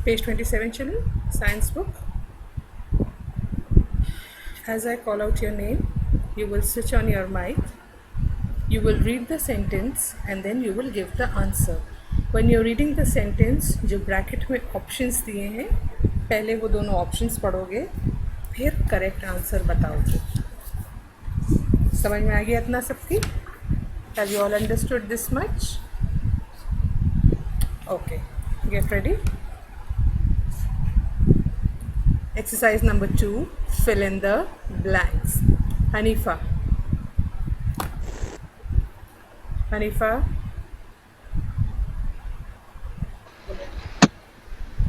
Page 27 children, science book. As I call out your name, you will switch on your mic. You will read the sentence and then you will give the answer. When you're reading the sentence, जो bracket में options दिए हैं, पहले वो दोनों options पढ़ोगे, फिर correct answer बताओगे. समझ में आ गया इतना सबकी? Have you all understood this much? Okay, get ready. Exercise number 2, fill in the blanks. Hanifa.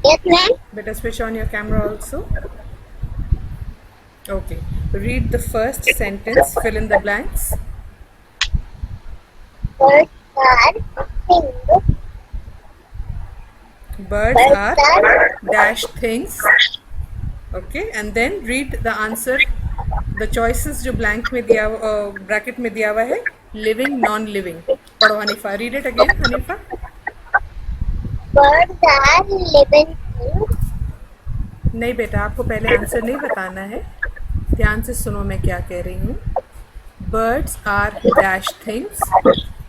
Yes, ma'am. Better switch on your camera also. Okay. Read the first sentence, fill in the blanks. Birds are things. Birds are dash things. Okay, and then read the answer. The choices जो blank में दिया bracket में दिया हुआ है, living, non-living. पढ़ो Hanifa. Read it again, Hanifa. Birds are living things. नहीं बेटा, आपको पहले आंसर नहीं बताना है. ध्यान से सुनो मैं क्या कह रही हूँ. Birds are dash things,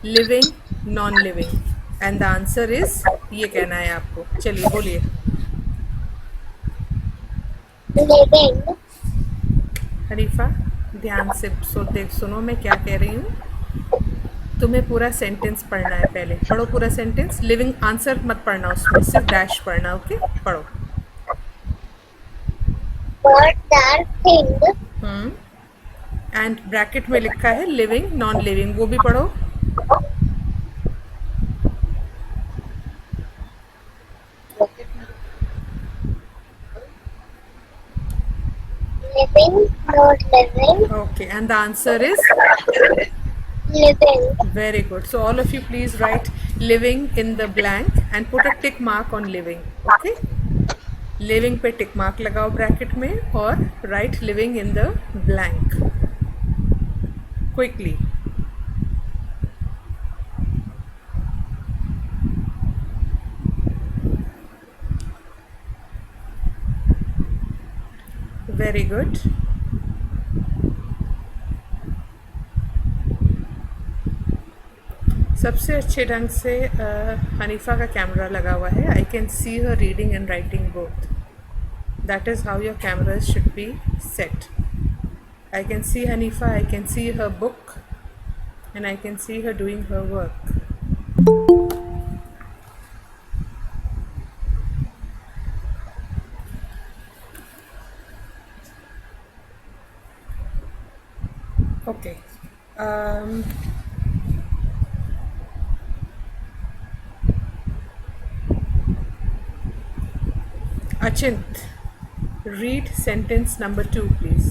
living, non-living. And the answer is, ये कहना है आपको. चलिए बोलिए. Living. हनीफा ध्यान से सुनो मैं क्या कह रही हूँ. तुम्हें पूरा सेंटेंस पढ़ना है. पहले पढ़ो पूरा सेंटेंस. लिविंग आंसर मत पढ़ना, उसमें सिर्फ डैश पढ़ना. ओके, पढ़ो. Birds are things. And bracket में लिखा है लिविंग, नॉन लिविंग, वो भी पढ़ो. Living, not living. Okay, and the answer is Living. very good. So all of you please write living in the blank and put a tick mark on living. Okay, living पे tick mark लगाओ bracket में और write living in the blank quickly. Very good. सबसे अच्छे ढंग से Hanifa का camera लगा हुआ है. I can see her reading and writing both. That is how your cameras should be set. I can see Hanifa, I can see her book and I can see her doing her work. Okay. Achint, read sentence number 2, please.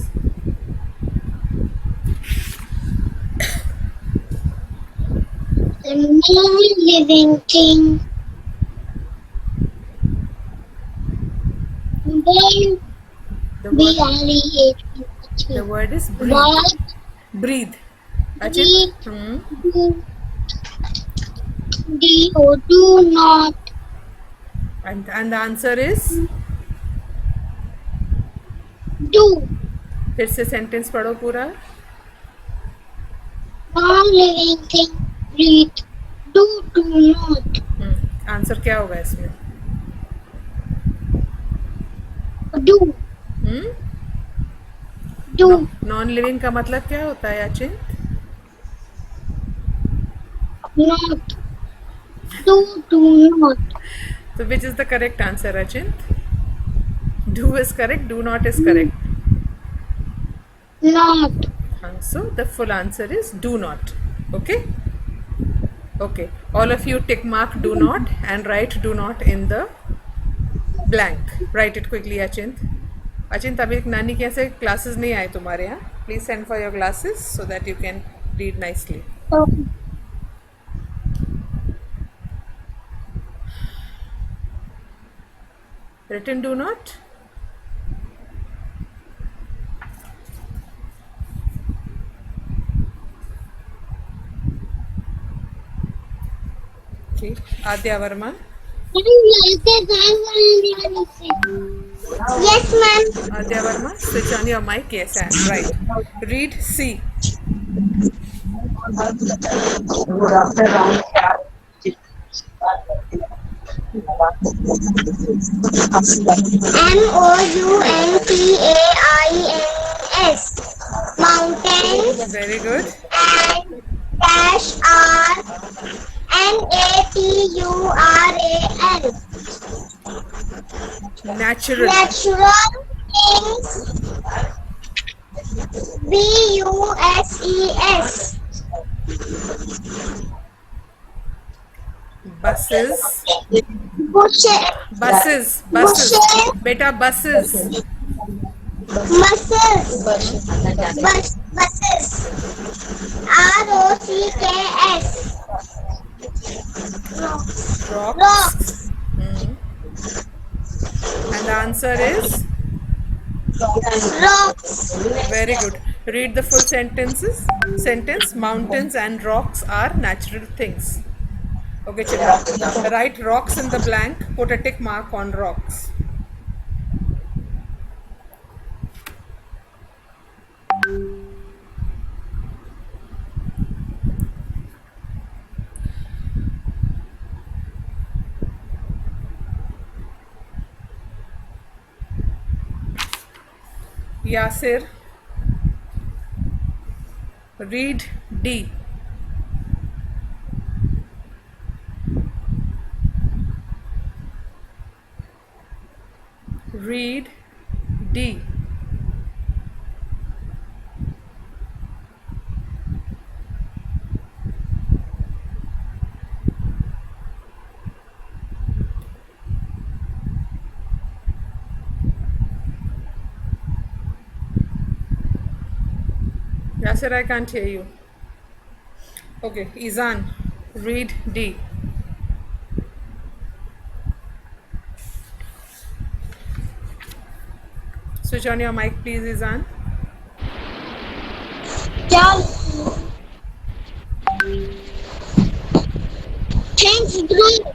The non-living thing. Then The word is breathe. What? Breathe. Achint. Do not. And the answer is? Do. फिर से sentence पढ़ो पूरा. Non-living thing breathe. Do not. Answer क्या होगा इसमें? Do. Do. Non living का मतलब क्या होता है अचिंत? Not. Do not. So which is the correct answer, Achint? Do is correct, do not is correct. Not. So the full answer is do not. Okay? Okay. All of you tick mark do not and write do not in the blank. Write it quickly, Achint. Achint, अभी नानी के ऐसे classes नहीं आए तुम्हारे यहाँ. Please send for your glasses so that you can read nicely. Okay. Written do not. Okay. Adya Verma. Yes, ma'am. Adya Verma, switch on your mic. Yes, right. Read C. Mountains. Mountains Very good. and dash are natural. Natural. Natural things buses. Buses. Bushes. Buses. Buses. Bushes. Beta buses. Buses. Buses. ROCKS. Rocks. Rocks. And the answer is Rocks. very good. Read the full sentences. Sentence: mountains and rocks are natural things. Okay, children. Write rocks in the blank. Put a tick mark on rocks. Yasir, read D. Read D. Yasir, I can't hear you. Okay, Izan, read D. Switch on your mic, please, Izan. Things grow.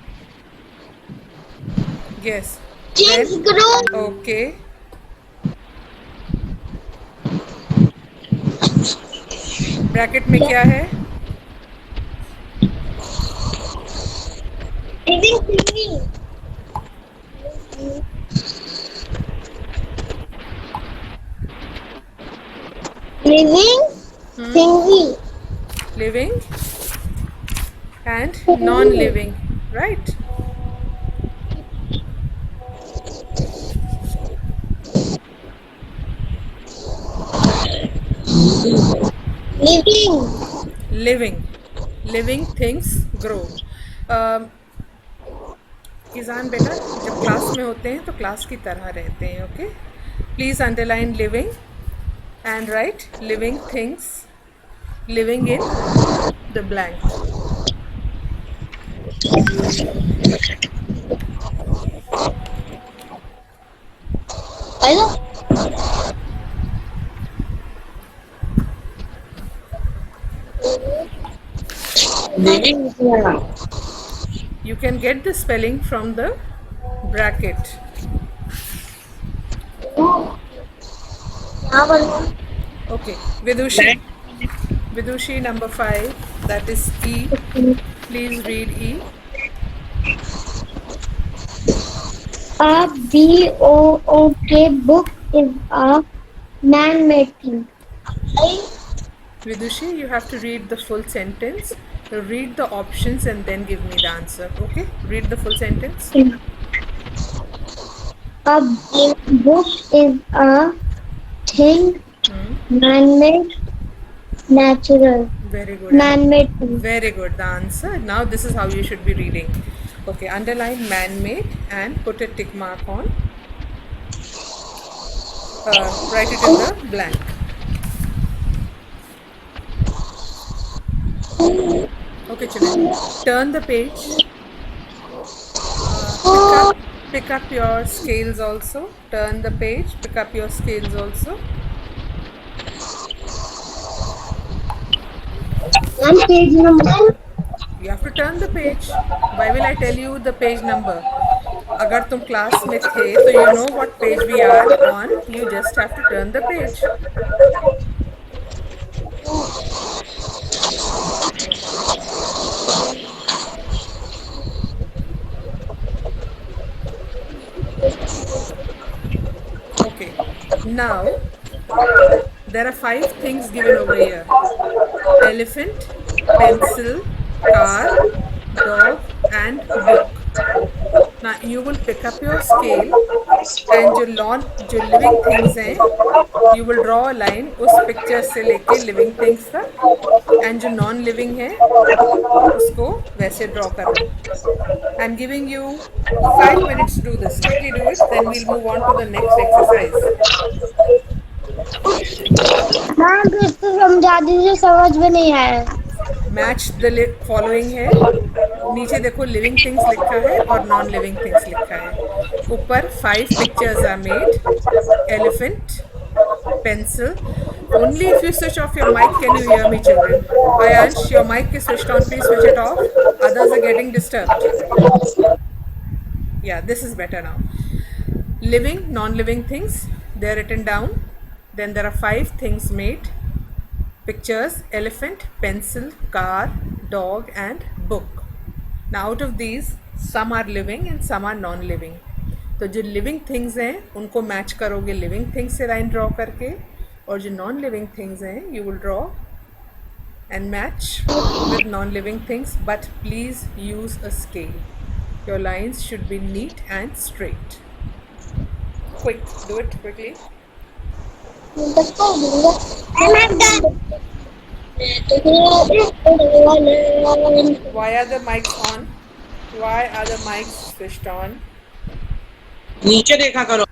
Yes. Things Then, grow. okay. Bracket में क्या है? Living thingy. Living thingy. Living and non-living, right? Living. Living things grow. किसान बेटा जब class में होते हैं तो क्लास की तरह रहते हैं. Okay, please underline living and write living things, living in the blank. Hello. Living. You can get the spelling from the bracket. Okay, Vidushi number 5, that is E. Please read E. A book book is a man-made thing. Vidushi, you have to read the full sentence. Read the options and then give me the answer. Okay, read the full sentence. A book is a thing man-made, natural. Very good. Man-made thing. Very good. The answer. Now this is how you should be reading. Okay, underline man-made and put a tick mark on. Write it in the blank. Okay, children. Turn the page. Pick up your scales also. Turn the page. Pick up your scales also. One page number. You have to turn the page. Why will I tell you the page number? अगर तुम class में थे तो you know what page we are on. You just have to turn the page. Okay. Now there are 5 things given over here: elephant, pencil, car, dog, and book. Now you will pick up your scale and जो living things हैं you will draw a line उस picture से लेके living things तक, and जो non living है उसको वैसे draw करना. I'm giving you 5 minutes to do this. Quickly do it, then we'll move on to the next exercise. Ma'am फिर से समझा दीजिए, समझ में नहीं आया. मैच द फॉलोइंग है. नीचे देखो लिविंग थिंग्स लिखा है और नॉन लिविंग थिंग्स लिखा है. ऊपर 5 pictures are made. Elephant, pencil. Only if you switch off your mic can you hear me, children. Ayansh, your mic is switched on. Please switch it off. Others are getting disturbed. Yeah, this is better now. Living, non-living things, they're written down. Then there are 5 things made. Pictures: elephant, pencil, car, dog, and book. Now out of these, some are living and some are non-living. तो जो living things हैं उनको match करोगे living things से line draw करके, और जो non living things हैं you will draw and match with non living things, but please use a scale. Your lines should be neat and straight. Quick, do it quickly. Why are the mics on? Why are the mics switched on? नीचे देखा करो.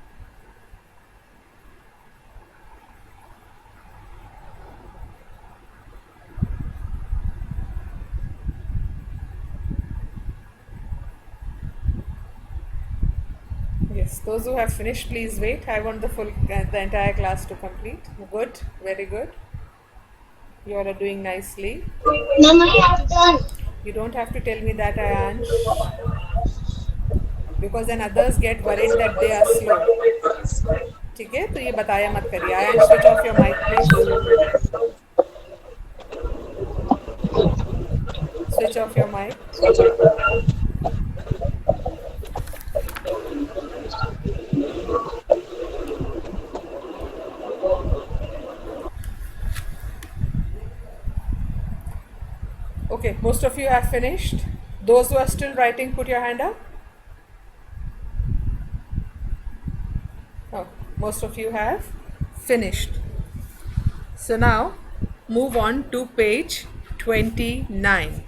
Yes, those who have finished, please wait. I want the entire class to complete. Good, very good. You all are doing nicely. Mama, I have done. You don't have to tell me that, Ayansh, because then others get worried that they are slow. ठीक है, तो ये बताया मत करिए. Ayansh, switch off your mic, please. Switch off your mic. Okay, most of you have finished. Those who are still writing, put your hand up. Oh, most of you have finished. So now move on to page 29.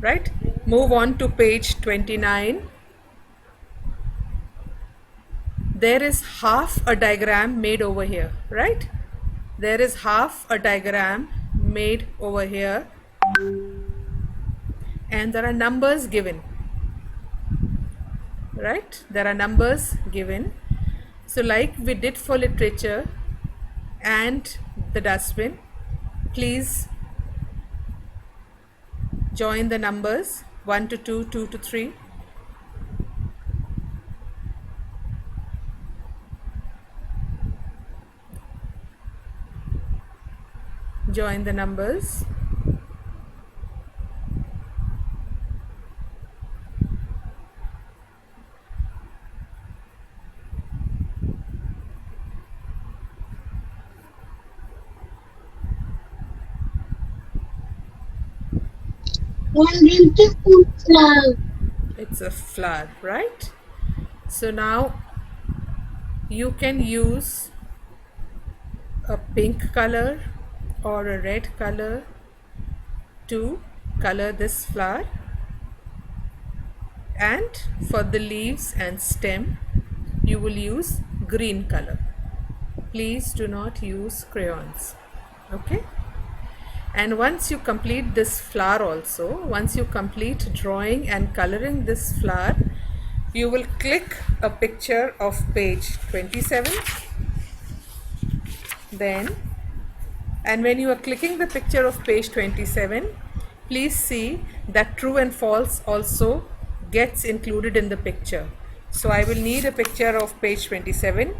Right? Move on to page 29. There is half a diagram made over here, right? There is half a diagram made over here, and there are numbers given, right? There are numbers given. So like we did for literature and the dustbin, please join the numbers 1 to 2, 2 to 3. Join the numbers. It's a flower, right? So now you can use a pink color or a red color to color this flower, and for the leaves and stem you will use green color. Please do not use crayons, okay? And once you complete this flower also, once you complete drawing and coloring this flower, you will click a picture of page 27. Then And when you are clicking the picture of page 27, please see that true and false also gets included in the picture. So I will need a picture of page 27,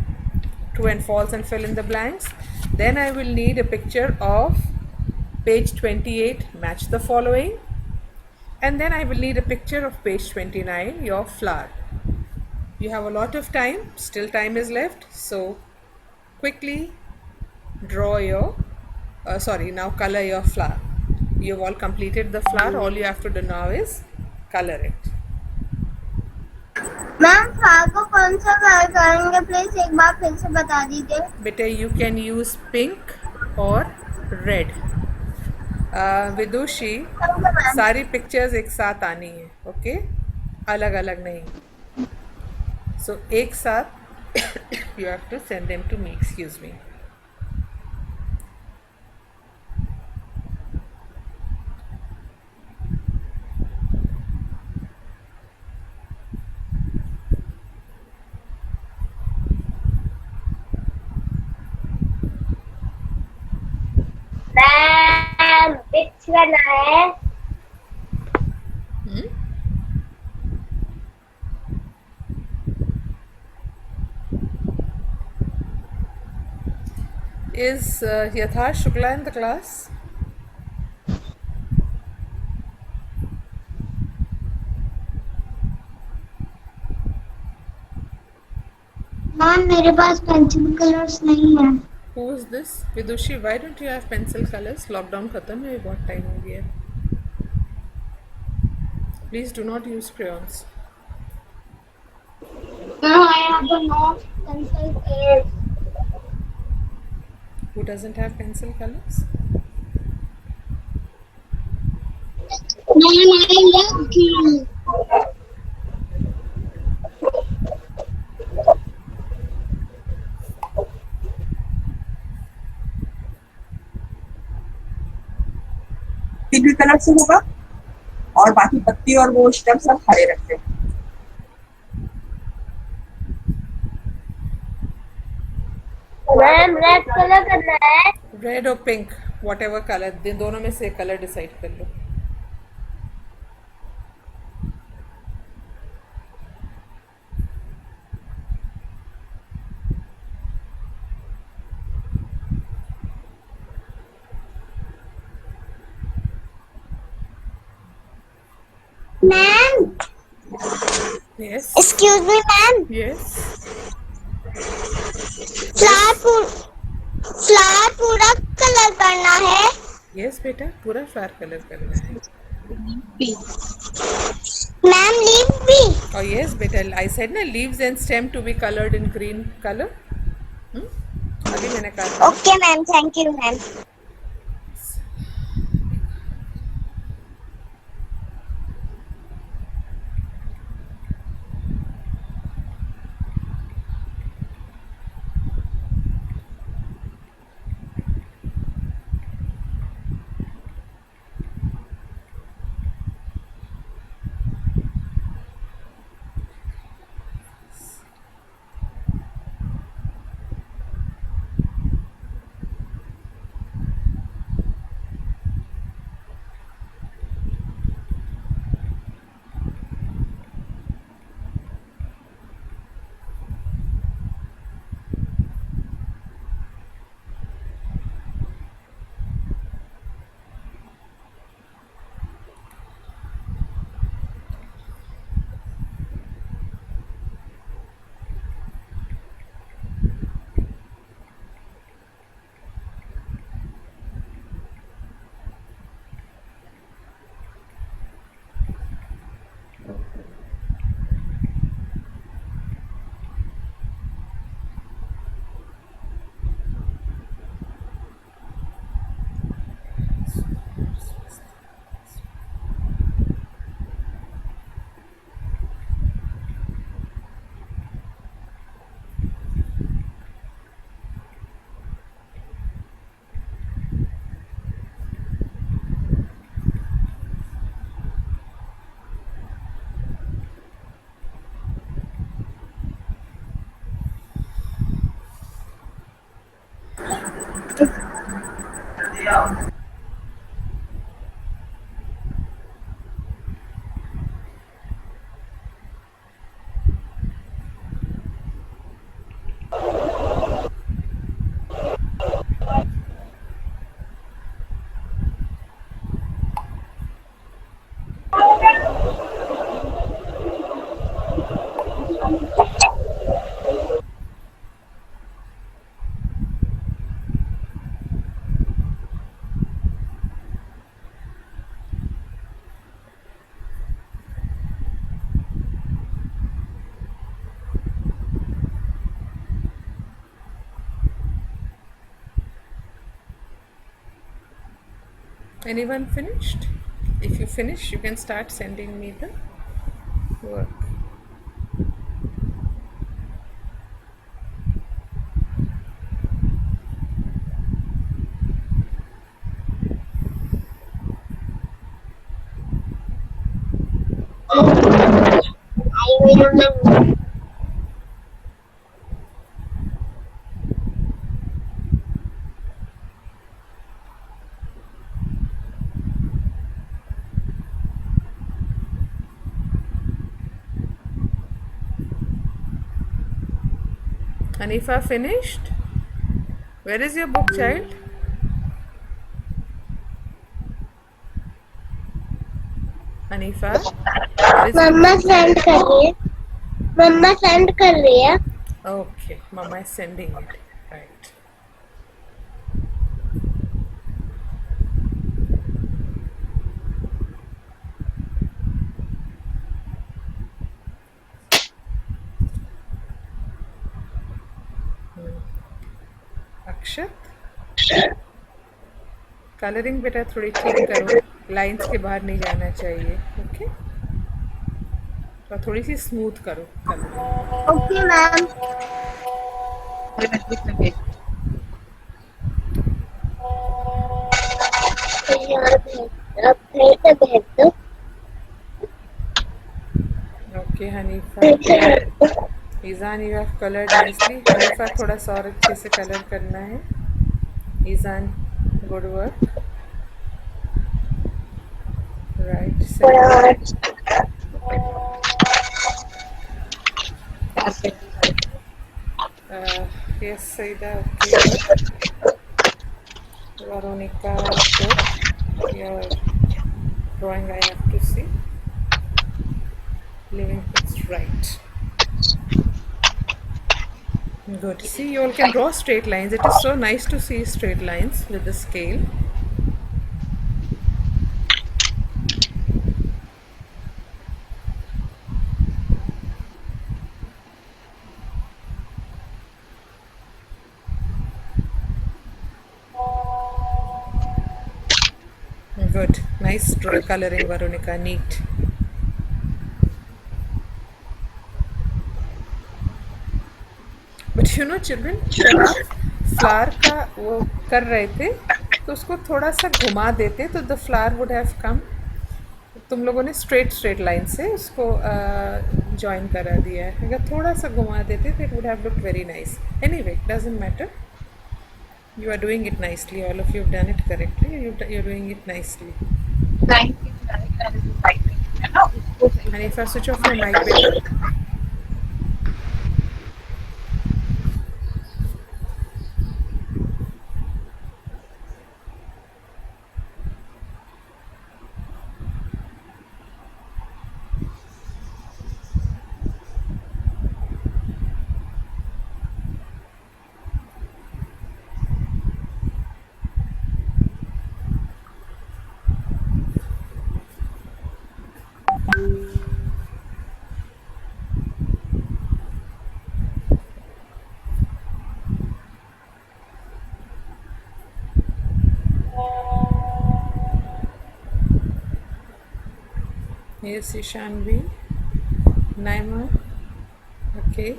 true and false, and fill in the blanks. Then I will need a picture of page 28, match the following. And then I will need a picture of page 29, your flower. You have a lot of time, still time is left, so quickly draw your now color your flower. You've all completed the flower, all you have to do now is color it. Ma'am flower को कौन सा colour करेंगे please एक बार फिर से बता दीजिए बेटे you can use pink or red. विदुषी सारी पिक्चर्स एक साथ आनी है, ओके, अलग अलग नहीं. सो एक साथ you have to send them to me, excuse me. Ma'am pitch करना है Is Yatharth Shukla in the class? Ma'am मेरे पास पेंसिल कलर्स नहीं है Who is this? Vidushi, why don't you have pencil colors? Lockdown खत्म है, बहुत time हो गया. Please do not use crayons. No, I have no pencil colors. Who doesn't have pencil colors? Ma'am, I love green. पीले colour से होगा और बाकी पत्ती और वो स्टेप सब हरे रखते हैं. मैम रेड कलर करना है Red or pink, whatever color. दोनों में से कलर डिसाइड कर लो. Ma'am Yes. Excuse me ma'am Yes. Flower पूरा कलर करना है Yes बेटा, पूरा फ्लावर कलर करना है. मैम लीव भी Oh yes बेटा, I said ना leaves and stem to be colored in green color. अभी मैंने कहा. Okay ma'am thank you ma'am Anyone finished? If you finish, you can start sending me the work. I will. Hanifa finished? Where is your book, child? Hanifa, where is your mama book? Send कर रही है मम्मा send कर रही है Okay, Mama is sending it. Right. Akshat, colouring बेटा थोड़ी ठीक करो, लाइंस के बाहर नहीं जाना चाहिए. ओके, तो थोड़ी सी स्मूथ करो कलरिंग. ओके मैम मेरे नजदीक लगे अब फिर से भेज दो ओके हनीफा. फिर से भेज दो Izaan, you have coloured nicely. Hanifa थोड़ा सा और अच्छे से कलर करना है. Izaan, good work. Right, yes Saeeda. Okay, Veronica, good. Your drawing I have to see. Living things right. Good. See, you all can draw straight lines. It is so nice to see straight lines with the scale. Good. Nice coloring, Veronica. Neat. But you know children, जब आप flower का वो कर रहे थे तो उसको थोड़ा सा घुमा देते तो the flower would have come. तुम लोगों ने स्ट्रेट लाइन से उसको जॉइन करा दिया है. अगर थोड़ा सा घुमा देते तो it would have looked very nice. Anyway, doesn't matter. You are doing it nicely. All of you have done it correctly. You're doing it nicely. Hanifa, switch off your mic, beta. Yes, Ishanvi. Naima. Okay.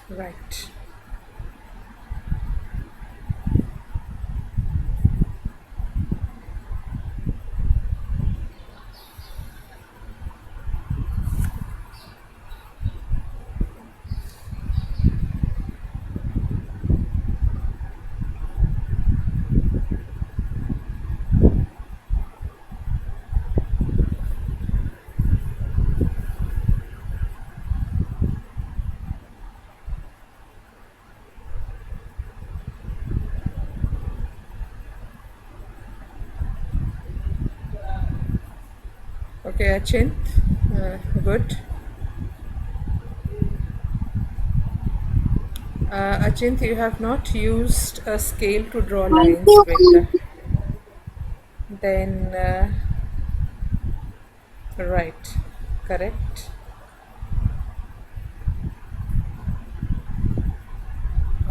Right. Okay, Achint, good. Achint, you have not used a scale to draw lines, beta. Then, right, correct.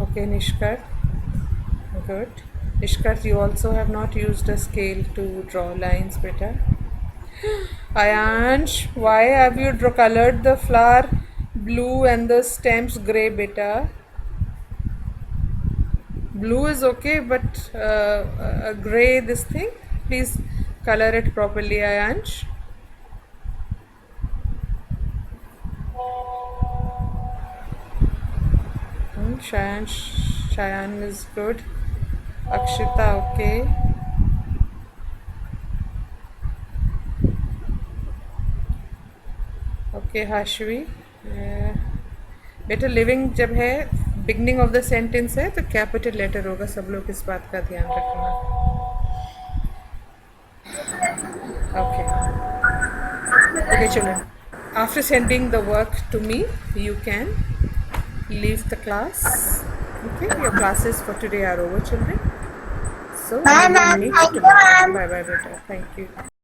Okay, Nishkar, good. Nishkar, you also have not used a scale to draw lines, beta. Ayansh, why have you colored the flower blue and the stems grey, beta? Blue is okay, but grey, this thing, please color it properly, Ayansh. Shayan is good. Akshita, okay. Okay, Hashvi. बेटा living जब है beginning of the sentence है तो capital letter होगा, सब लोग इस बात का ध्यान रखना. Okay okay children, after sending the work to me you can leave the class. Okay, your classes for today are over, children. So Bye, we will ma'am. meet Thank you, tomorrow. ma'am. Bye bye, beta. Thank you.